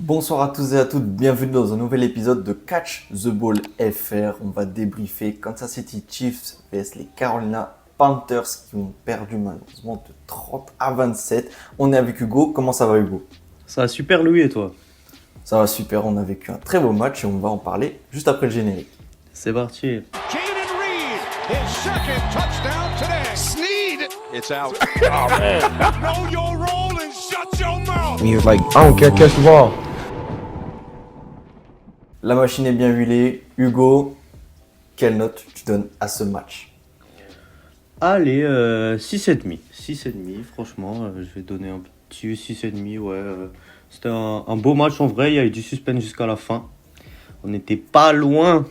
Bonsoir à tous et à toutes, bienvenue dans un nouvel épisode de Catch the Ball FR. On va débriefer Kansas City Chiefs vs les Carolina Panthers qui ont perdu malheureusement de 30-27. On est avec Hugo, comment ça va Hugo? Ça va super Louis et toi? Ça va super, on a vécu un très beau match et on va en parler juste après le générique. C'est parti. Jaden Reed, his second touchdown today. Sneed, it's out. Oh man! Know your role and shut your mouth. He was like, I don't care, catch the ball. La machine est bien huilée. Hugo, quelle note tu donnes à ce match? Allez, 6,5. 6,5, franchement, je vais donner un petit 6,5, ouais. C'était un beau match en vrai, il y a eu du suspense jusqu'à la fin. On n'était pas loin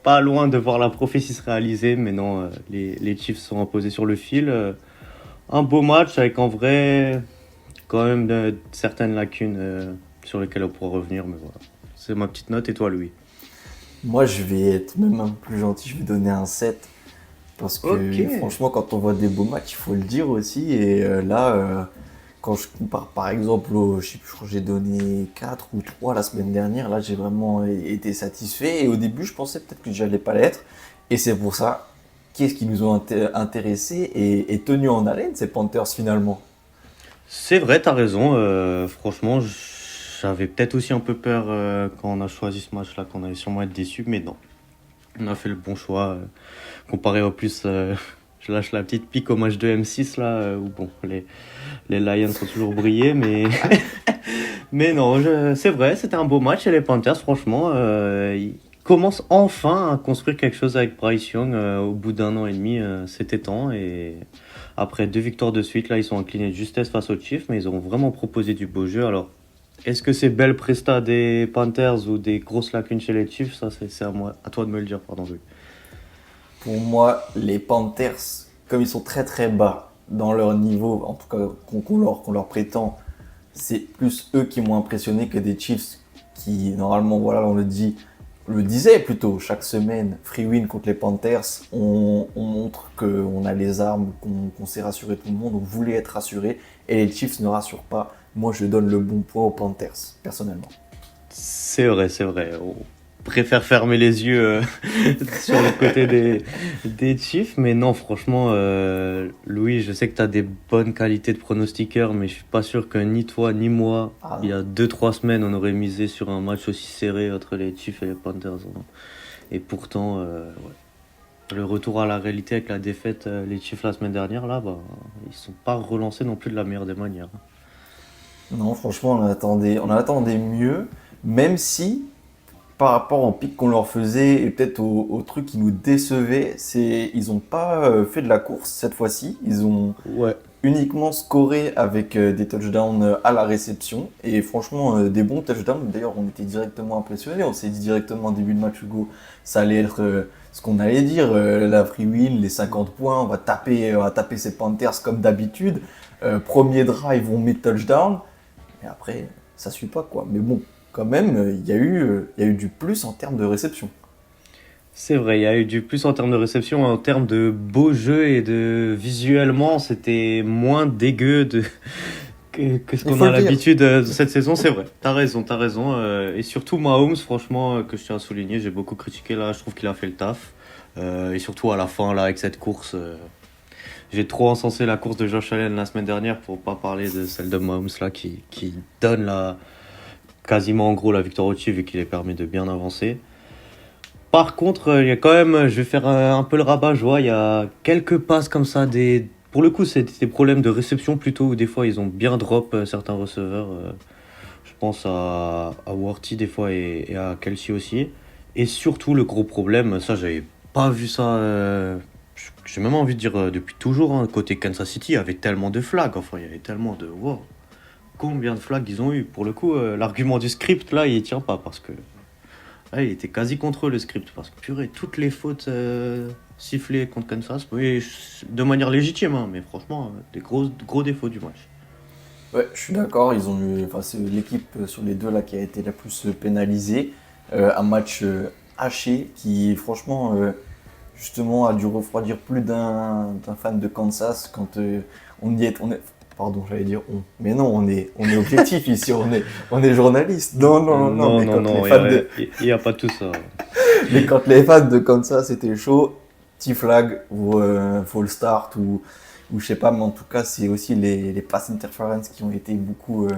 de voir la prophétie se réaliser, mais non, les Chiefs sont imposés sur le fil. Un beau match avec en vrai quand même certaines lacunes sur lesquelles on pourra revenir, mais voilà. C'est ma petite note, et toi Louis? Moi je vais être même un peu plus gentil, je vais donner un 7. Parce que franchement, quand on voit des beaux matchs, il faut le dire aussi. Et quand je compare par exemple, je crois que j'ai donné 4 ou 3 la semaine dernière, là j'ai vraiment été satisfait. Et au début, je pensais peut-être que j'allais pas l'être. Et c'est pour ça, qu'est-ce qui nous ont intéressés et tenus en haleine, ces Panthers finalement. C'est vrai, t'as raison. Franchement, j'avais peut-être aussi un peu peur quand on a choisi ce match-là, qu'on allait sûrement être déçu, mais non. On a fait le bon choix. Comparé au plus, je lâche la petite pique au match de M6, là, où bon, les Lions ont toujours brillé, mais, mais non, c'est vrai, c'était un beau match et les Panthers, franchement, ils commencent enfin à construire quelque chose avec Bryce Young au bout d'un an et demi, c'était temps. Et après 2 victoires de suite, là, ils sont inclinés de justesse face aux Chiefs, mais ils ont vraiment proposé du beau jeu. Alors, est-ce que c'est belle presta des Panthers ou des grosses lacunes chez les Chiefs? Ça, c'est à toi de me le dire, pardon. Louis. Pour moi, les Panthers, comme ils sont très très bas dans leur niveau, en tout cas qu'on leur prétend, c'est plus eux qui m'ont impressionné que des Chiefs qui, normalement, voilà, on le disait plutôt, chaque semaine, free win contre les Panthers, on montre qu'on a les armes, qu'on sait rassurer tout le monde, on voulait être rassuré, et les Chiefs ne rassurent pas. Moi, je donne le bon point aux Panthers, personnellement. C'est vrai, c'est vrai. On préfère fermer les yeux sur le côté des Chiefs, mais non, franchement, Louis, je sais que tu as des bonnes qualités de pronostiqueur, mais je suis pas sûr que ni toi ni moi, il y a 2-3 semaines, on aurait misé sur un match aussi serré entre les Chiefs et les Panthers. Hein. Et pourtant, ouais. Le retour à la réalité avec la défaite, les Chiefs la semaine dernière, là, bah, ils sont pas relancés non plus de la meilleure des manières. Non, franchement, on attendait mieux, même si, par rapport au pic qu'on leur faisait et peut-être au truc qui nous décevait, ils n'ont pas fait de la course cette fois-ci. Ils ont Ouais. uniquement scoré avec des touchdowns à la réception. Et franchement, des bons touchdowns. D'ailleurs, on était directement impressionnés. On s'est dit directement au début de match, Hugo, ça allait être ce qu'on allait dire. La free win, les 50 points, on va taper ces Panthers comme d'habitude. Premier drive, on met touchdown. Et après, ça suit pas quoi. Mais bon, quand même, il y a eu du plus en termes de réception. C'est vrai, il y a eu du plus en termes de réception, en termes de beau jeu et de visuellement, c'était moins dégueu que ce Il qu'on faut a le dire. l'habitude de cette saison, c'est vrai. T'as raison, t'as raison. Et surtout Mahomes, franchement, que je tiens à souligner, j'ai beaucoup critiqué là, je trouve qu'il a fait le taf. Et surtout à la fin, là, avec cette course, j'ai trop encensé la course de Josh Allen la semaine dernière pour pas parler de celle de Mahomes là, qui donne quasiment en gros la victoire au Chiefs et qui les permet de bien avancer. Par contre, il y a quand même, je vais faire un peu le rabat-joie, il y a quelques passes comme ça, pour le coup, c'est des problèmes de réception plutôt, où des fois ils ont bien drop certains receveurs. Je pense à Worthy des fois et à Kelsey aussi. Et surtout, le gros problème, ça, j'avais pas vu ça, j'ai même envie de dire depuis toujours, hein, côté Kansas City, il y avait tellement de flags, enfin, il y avait tellement de. Wow, combien de flags ils ont eu. Pour le coup, l'argument du script, là, il tient pas, parce que. Ah, il était quasi contre eux, le script, parce que purée, toutes les fautes sifflées contre Kansas, oui, de manière légitime, hein, mais franchement, des gros défauts du match. Ouais, je suis d'accord. C'est l'équipe sur les deux là qui a été la plus pénalisée. Un match haché qui, franchement, justement, a dû refroidir plus d'un fan de Kansas quand on y est. Pardon, j'allais dire on. Mais non, on est objectif ici, on est journaliste. Non, mais quand les fans il n'y a pas tout ça. mais quand les fans de Kansas c'était chaud, T-Flag ou Fall Start ou je sais pas, mais en tout cas, c'est aussi les pass interference qui ont été beaucoup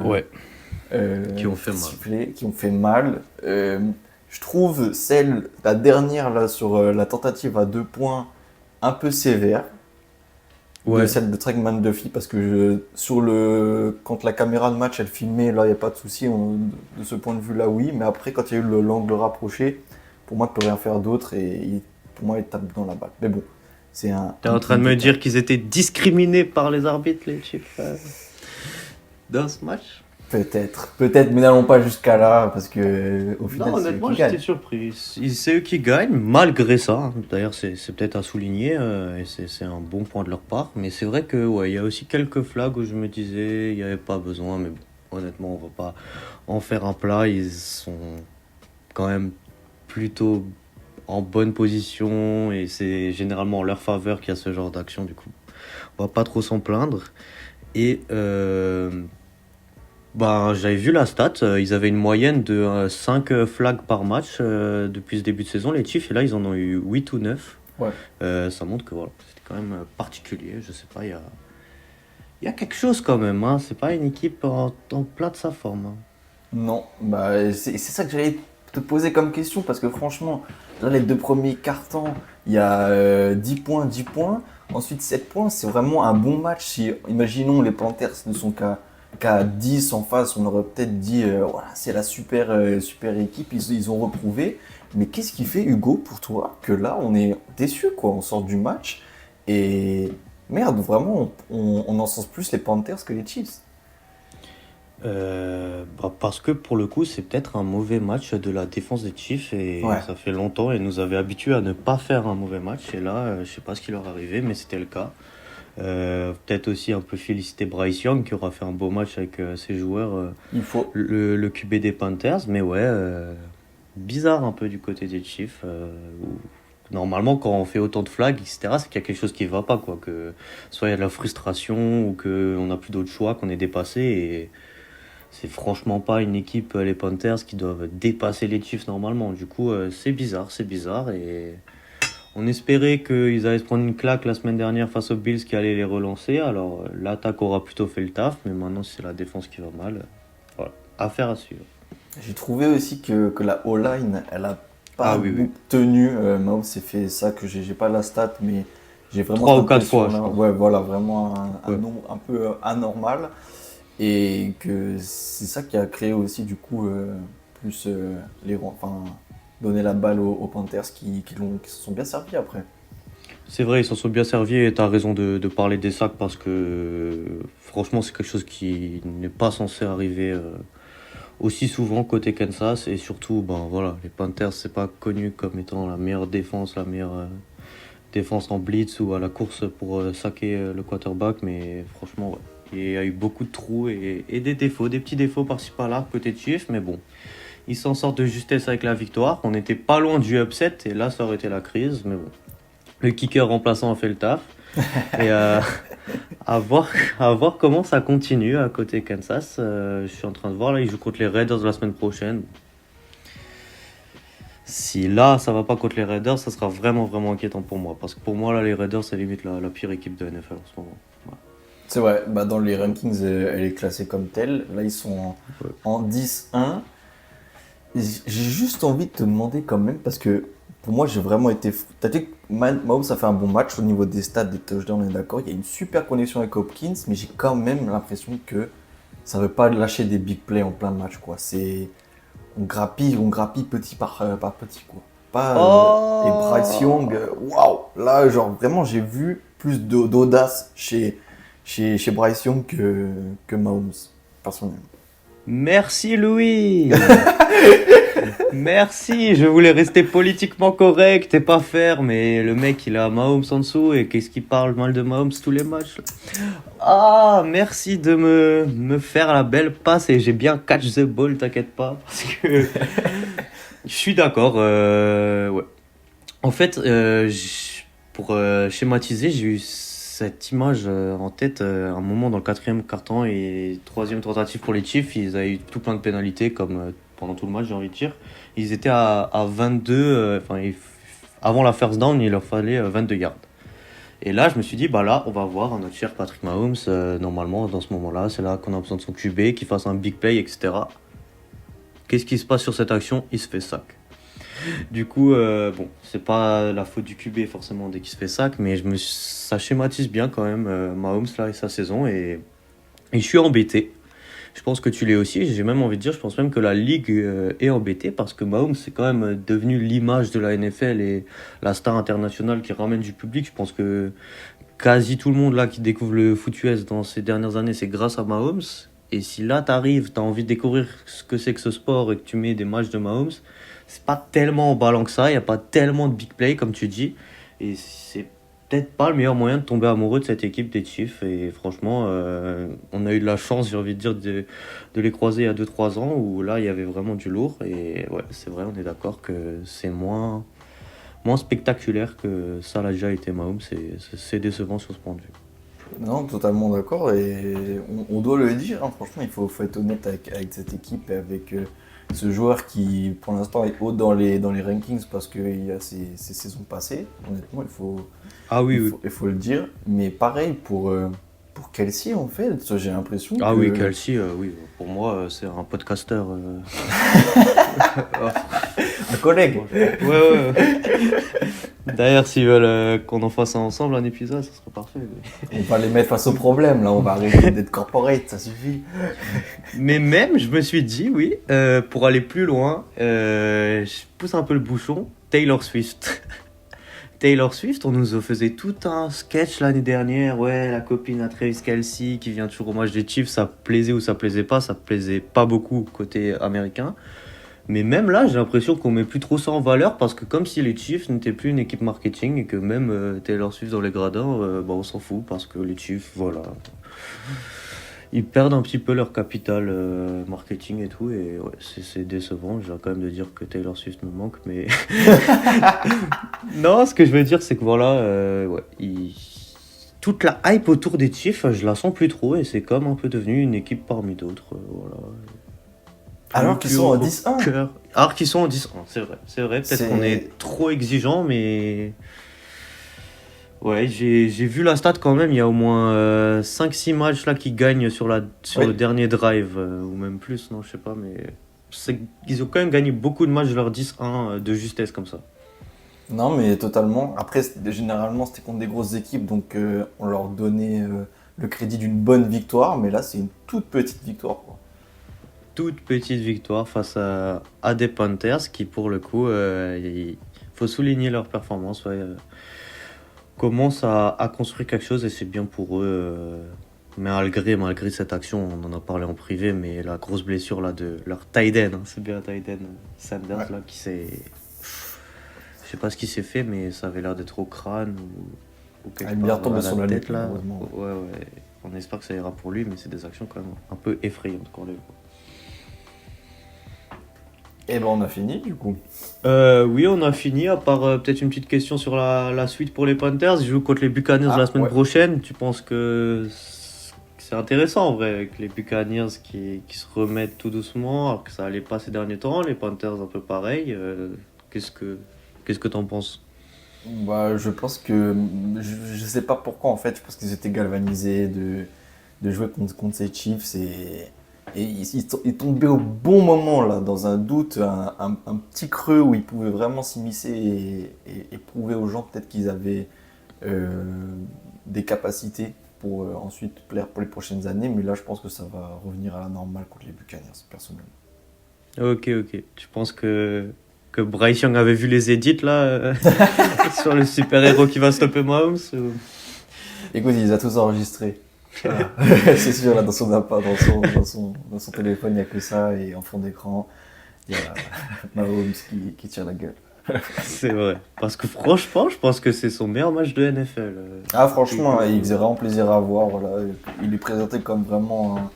Qui ont fait mal. sifflés, qui ont fait mal. Je trouve la dernière là, sur la tentative à 2 points un peu sévère. De celle de Tregman Duffy parce que quand la caméra de match elle filmait, là il n'y a pas de souci, de ce point de vue là oui, mais après quand il y a eu l'angle rapproché, pour moi il peut rien faire d'autre et pour moi il tape dans la balle. Mais bon, c'est un... T'es en train de me dire qu'ils étaient discriminés par les arbitres, les Chiefs, dans ce match? Peut-être, mais n'allons pas jusqu'à là parce que au final Non, c'est eux honnêtement, qui j'étais gagnent. surpris. C'est eux qui gagnent, malgré ça. D'ailleurs, c'est peut-être à souligner, et c'est un bon point de leur part. Mais c'est vrai que il y a aussi quelques flags où je me disais, il n'y avait pas besoin. Mais bon, honnêtement, on va pas en faire un plat. Ils sont quand même plutôt en bonne position et c'est généralement en leur faveur qu'il y a ce genre d'action. Du coup, on va pas trop s'en plaindre. Et j'avais vu la stat, ils avaient une moyenne de 5 flags par match depuis ce début de saison, les Chiefs, et là ils en ont eu 8 ou 9. Ouais. Ça montre que voilà, c'était quand même particulier, je sais pas, il y a quelque chose quand même, hein. C'est pas une équipe en plat de sa forme, hein. Non, c'est ça que j'allais te poser comme question parce que franchement, là les 2 premiers cartons, il y a 10 points, 10 points, ensuite 7 points, c'est vraiment un bon match. Si, imaginons les Panthers ne sont qu'à 10 en face, on aurait peut-être dit voilà, c'est la super équipe, ils ont reprouvé. Mais qu'est-ce qui fait, Hugo, pour toi, que là on est déçu quoi, on sort du match et merde, vraiment, on encense plus les Panthers que les Chiefs. Parce que pour le coup, c'est peut-être un mauvais match de la défense des Chiefs et Ouais. ça fait longtemps et nous avait habitués à ne pas faire un mauvais match. Et là, je sais pas ce qui leur est arrivé, mais c'était le cas. Peut-être aussi un peu féliciter Bryce Young qui aura fait un beau match avec ses joueurs, Il faut. le QB des Panthers. Mais ouais, bizarre un peu du côté des Chiefs. Où normalement, quand on fait autant de flags, etc., c'est qu'il y a quelque chose qui va pas, quoi. Que soit il y a de la frustration ou qu'on n'a plus d'autre choix, qu'on est dépassé. Et c'est franchement pas une équipe, les Panthers, qui doivent dépasser les Chiefs normalement. Du coup, c'est bizarre. Et on espérait qu'ils allaient se prendre une claque la semaine dernière face aux Bills qui allaient les relancer. Alors, l'attaque aura plutôt fait le taf, mais maintenant, c'est la défense qui va mal. Voilà, affaire à suivre. J'ai trouvé aussi que la O-line, elle a pas oui. tenu. Mahomes s'est fait ça, que j'ai pas la stat, mais j'ai vraiment 3 ou cette 4 fois, je impression-là. pense. Ouais, voilà, vraiment un Ouais. nombre un peu anormal. Et que c'est ça qui a créé aussi, du coup, plus donner la balle aux Panthers qui se sont bien servis après. C'est vrai, ils s'en sont bien servis et t'as raison de parler des sacs parce que franchement, c'est quelque chose qui n'est pas censé arriver aussi souvent côté Kansas. Et surtout, les Panthers, c'est pas connu comme étant la meilleure défense en blitz ou à la course pour saquer le quarterback. Mais franchement, ouais. Il y a eu beaucoup de trous et des défauts, des petits défauts par-ci par-là côté Chiefs, mais bon, ils s'en sortent de justesse avec la victoire. On n'était pas loin du upset et là, ça aurait été la crise, mais bon. Le kicker remplaçant a fait le taf. Et à voir comment ça continue à côté Kansas. Je suis en train de voir, là, ils jouent contre les Raiders la semaine prochaine. Si là, ça va pas contre les Raiders, ça sera vraiment, vraiment inquiétant pour moi. Parce que pour moi, là, les Raiders, c'est limite la pire équipe de NFL en ce moment. Ouais. C'est vrai, dans les rankings, elle est classée comme telle. Là, ils sont en 10-1. J'ai juste envie de te demander quand même, parce que pour moi, j'ai vraiment été... T'as dit que Mahomes a fait un bon match au niveau des stats, des touchdowns, on est d'accord. Il y a une super connexion avec Hopkins, mais j'ai quand même l'impression que ça ne veut pas lâcher des big plays en plein match, quoi. On grappille petit par petit, quoi. Et Bryce Young, waouh! Là, genre, vraiment, j'ai vu plus d'audace chez Bryce Young que Mahomes, personnellement. Merci Louis. Merci, je voulais rester politiquement correct et pas faire, mais le mec il a Mahomes en dessous et qu'est-ce qu'il parle mal de Mahomes tous les matchs là. Ah, merci de me faire la belle passe et j'ai bien catch the ball, t'inquiète pas, parce que je suis d'accord, ouais. En fait, pour schématiser, j'ai eu cette image en tête. Un moment dans le quatrième quart-temps et troisième tentative pour les Chiefs, ils avaient eu tout plein de pénalités, comme pendant tout le match, j'ai envie de dire. Ils étaient à 22, avant la first down, il leur fallait 22 yards. Et là, je me suis dit, bah là, on va voir notre cher Patrick Mahomes. Normalement, dans ce moment-là, c'est là qu'on a besoin de son QB, qu'il fasse un big play, etc. Qu'est-ce qui se passe sur cette action? Il se fait sac. Du coup, bon, c'est pas la faute du QB forcément dès qu'il se fait sac, mais ça schématise bien quand même Mahomes là et sa saison. Et je suis embêté. Je pense que tu l'es aussi. J'ai même envie de dire, je pense même que la ligue est embêtée parce que Mahomes c'est quand même devenu l'image de la NFL et la star internationale qui ramène du public. Je pense que quasi tout le monde là qui découvre le foot US dans ces dernières années, c'est grâce à Mahomes. Et si là t'arrives, t'as envie de découvrir ce que c'est que ce sport et que tu mets des matchs de Mahomes, c'est pas tellement emballant que ça. Il y a pas tellement de big play comme tu dis. Et c'est peut-être pas le meilleur moyen de tomber amoureux de cette équipe des Chiefs. Et franchement, on a eu de la chance, j'ai envie de dire, de les croiser il y a 2-3 ans où là, il y avait vraiment du lourd. Et ouais, c'est vrai, on est d'accord que c'est moins spectaculaire que ça l'a déjà été Mahomes. C'est décevant sur ce point de vue. Non, totalement d'accord, et on doit le dire, hein, franchement, il faut être honnête avec cette équipe et avec ce joueur qui, pour l'instant, est haut dans les rankings parce qu'il y a ses saisons passées, honnêtement, il faut le dire. Mais pareil pour Kelce, en fait, j'ai l'impression Ah que... oui, Kelce, oui, pour moi, c'est un podcasteur. Un collègue. Ouais. D'ailleurs, s'ils veulent qu'on en fasse un ensemble, un épisode, ça serait parfait. On va les mettre face au problème, là, on va arrêter d'être corporate, ça suffit. Mais même, je me suis dit, oui, pour aller plus loin, je pousse un peu le bouchon, Taylor Swift. Taylor Swift, on nous faisait tout un sketch l'année dernière, ouais, la copine à Travis Kelce qui vient toujours au match des Chiefs, ça plaisait ou ça plaisait pas beaucoup côté américain. Mais même là, j'ai l'impression qu'on met plus trop ça en valeur parce que comme si les Chiefs n'étaient plus une équipe marketing et que même Taylor Swift dans les gradins, on s'en fout parce que les Chiefs, voilà, ils perdent un petit peu leur capital marketing et tout, et ouais, c'est décevant. J'ai quand même de dire que Taylor Swift me manque, mais non, ce que je veux dire, c'est que voilà, toute la hype autour des Chiefs, je la sens plus trop, et c'est comme un peu devenu une équipe parmi d'autres, voilà. Alors qu'ils sont en 10-1. Alors qu'ils sont en 10-1, c'est vrai. Peut-être qu'on est trop exigeant, mais ouais, j'ai vu la stat quand même. Il y a au moins 5-6 matchs là qui gagnent sur le dernier drive, ou même plus, non, je sais pas, mais ils ont quand même gagné beaucoup de matchs de leur 10-1 de justesse comme ça. Non, mais totalement. Après, généralement, c'était contre des grosses équipes, donc on leur donnait le crédit d'une bonne victoire, mais là, c'est une toute petite victoire, quoi. Toute petite victoire face à des Panthers qui, pour le coup, il faut souligner leur performance, commencent à construire quelque chose, et c'est bien pour eux. Malgré cette action, on en a parlé en privé, mais la grosse blessure là de leur tight end, c'est bien tight end Sanders là qui s'est... Je sais pas ce qui s'est fait, mais ça avait l'air d'être au crâne ou quelque part tombé sur la tête là. heureusement. Ouais. On espère que ça ira pour lui, mais c'est des actions quand même un peu effrayantes qu'on les voit. Et ben on a fini du coup. Oui, on a fini, à part peut-être une petite question sur la suite pour les Panthers. Ils jouent contre les Buccaneers la semaine prochaine. Tu penses que c'est intéressant en vrai, avec les Buccaneers qui se remettent tout doucement, alors que ça allait pas ces derniers temps, les Panthers un peu pareil. Qu'est-ce que t'en penses? Bah, je pense que je sais pas pourquoi en fait. Je pense qu'ils étaient galvanisés de jouer contre ces Chiefs, et ils tombaient au bon moment là, dans un doute, un petit creux où ils pouvaient vraiment s'immiscer et prouver aux gens peut-être qu'ils avaient des capacités pour ensuite plaire pour les prochaines années. Mais là, je pense que ça va revenir à la normale contre les Buccaneers, personnellement. Ok. Tu penses que Bryce Young avait vu les edits là sur le super-héros qui va stopper Mahomes ou... Écoute, il les a tous enregistrés. Voilà. C'est sûr, là, dans son téléphone, il n'y a que ça, et en fond d'écran, il y a Mahomes qui tire la gueule. C'est vrai. Parce que franchement, je pense que c'est son meilleur match de NFL. Ah, franchement, il faisait vraiment plaisir à voir. Voilà. Il est présenté comme vraiment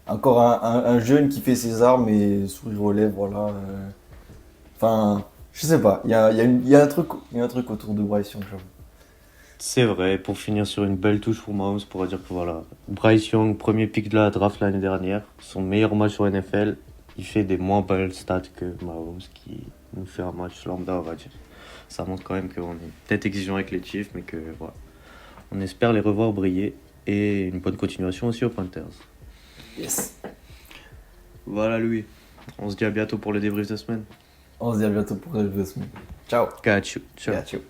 encore un jeune qui fait ses armes et sourire aux lèvres. Voilà. Enfin, je sais pas. Il y a un truc autour de Bryce Young, j'avoue. C'est vrai, pour finir sur une belle touche pour Mahomes, on pourrait dire que voilà, Bryce Young, premier pick de la draft l'année dernière, son meilleur match en NFL, il fait des moins belles stats que Mahomes qui nous fait un match lambda, on va dire. Ça montre quand même qu'on est peut-être exigeant avec les Chiefs, mais que voilà, on espère les revoir briller et une bonne continuation aussi aux Panthers. Yes. Voilà Louis, on se dit à bientôt pour le débrief de semaine. On se dit à bientôt pour le semaine. Ciao. Catch you. Ciao. Ciao.